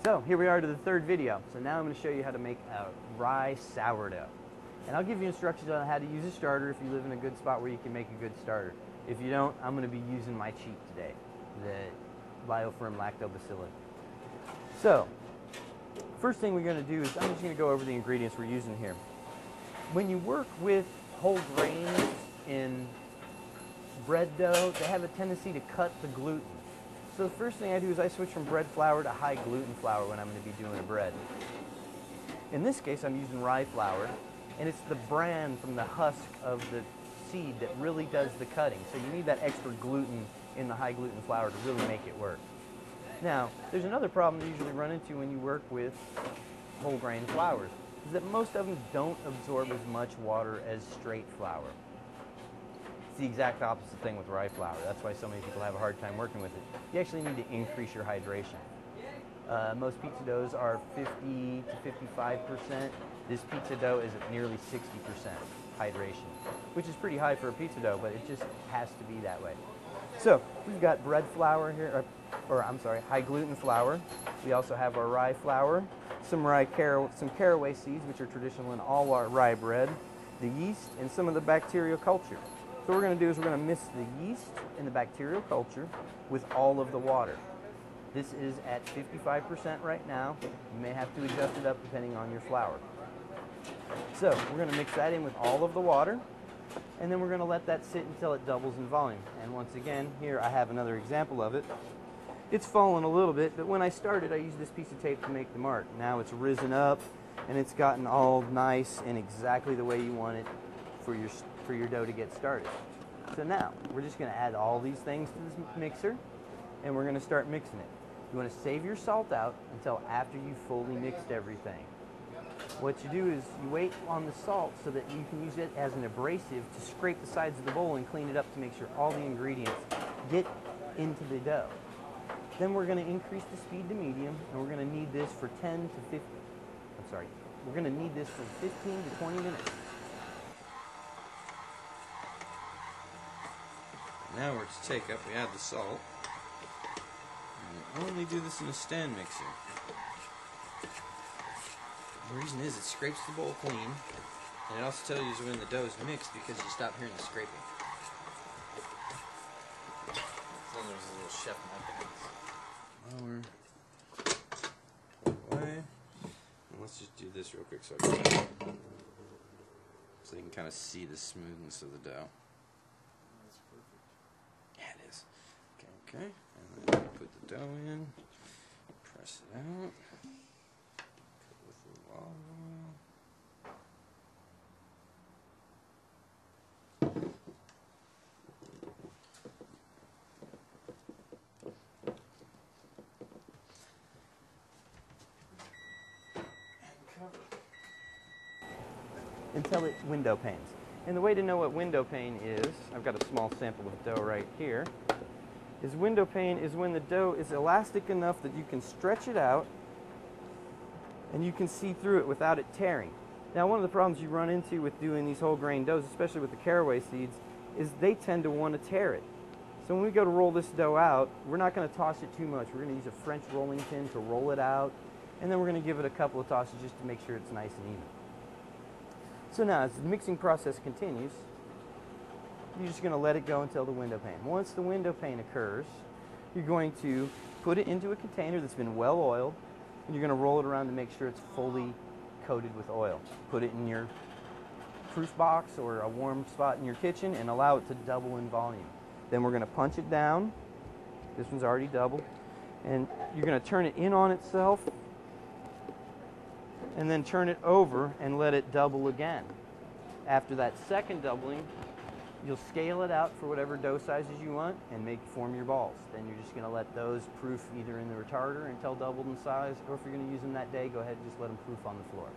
So here we are to the third video. So now I'm going to show you how to make a rye sourdough. And I'll give you instructions on how to use a starter if you live in a good spot where you can make a good starter. If you don't, I'm going to be using my cheat today, the Biofirm Lactobacillin. So, first thing we're going to do is I'm just going to go over the ingredients we're using here. When you work with whole grains in bread dough, they have a tendency to cut the gluten. So the first thing I do is I switch from bread flour to high gluten flour when I'm going to be doing a bread. In this case, I'm using rye flour, and it's the bran from the husk of the seed that really does the cutting. So you need that extra gluten in the high gluten flour to really make it work. Now, there's another problem you usually run into when you work with whole grain flours, is that most of them don't absorb as much water as straight flour. It's the exact opposite thing with rye flour. That's why so many people have a hard time working with it. You actually need to increase your hydration. Most pizza doughs are 50 to 55%. This pizza dough is at nearly 60% hydration, which is pretty high for a pizza dough, but it just has to be that way. So we've got bread flour here, high gluten flour. We also have our rye flour, some caraway seeds, which are traditional in all our rye bread, the yeast, and some of the bacterial culture. So what we're going to do is we're going to mix the yeast and the bacterial culture with all of the water. This is at 55% right now. You may have to adjust it up depending on your flour. So we're going to mix that in with all of the water, and then we're going to let that sit until it doubles in volume. And once again, here I have another example of it. It's fallen a little bit, but when I started, I used this piece of tape to make the mark. Now it's risen up, and it's gotten all nice and exactly the way you want it for your dough to get started. So now, we're just going to add all these things to this mixer, and we're going to start mixing it. You want to save your salt out until after you've fully mixed everything. What you do is you wait on the salt so that you can use it as an abrasive to scrape the sides of the bowl and clean it up to make sure all the ingredients get into the dough. Then we're going to increase the speed to medium, and we're going to need this for 15 to 20 minutes. Now we're to take up, we add the salt. And we only do this in a stand mixer. The reason is it scrapes the bowl clean, and it also tells you when the dough is mixed because you stop hearing the scraping. So then there's a little chef method. Flour away. And let's just do this real quick so you can kind of see the smoothness of the dough. That's perfect. Yeah, it is. Okay. And then put the dough in, press it out. Until it window panes. And the way to know what window pane is, I've got a small sample of dough right here, is window pane is when the dough is elastic enough that you can stretch it out and you can see through it without it tearing. Now, one of the problems you run into with doing these whole grain doughs, especially with the caraway seeds, is they tend to want to tear it. So when we go to roll this dough out, we're not going to toss it too much. We're going to use a French rolling pin to roll it out, and then we're going to give it a couple of tosses just to make sure it's nice and even. So now, as the mixing process continues, you're just going to let it go until the window pane. Once the window pane occurs, you're going to put it into a container that's been well oiled, and you're going to roll it around to make sure it's fully coated with oil. Put it in your proof box or a warm spot in your kitchen and allow it to double in volume. Then we're going to punch it down. This one's already doubled. And you're going to turn it in on itself and then turn it over and let it double again. After that second doubling, you'll scale it out for whatever dough sizes you want and form your balls. Then you're just going to let those proof either in the retarder until doubled in size, or if you're going to use them that day, go ahead and just let them proof on the floor.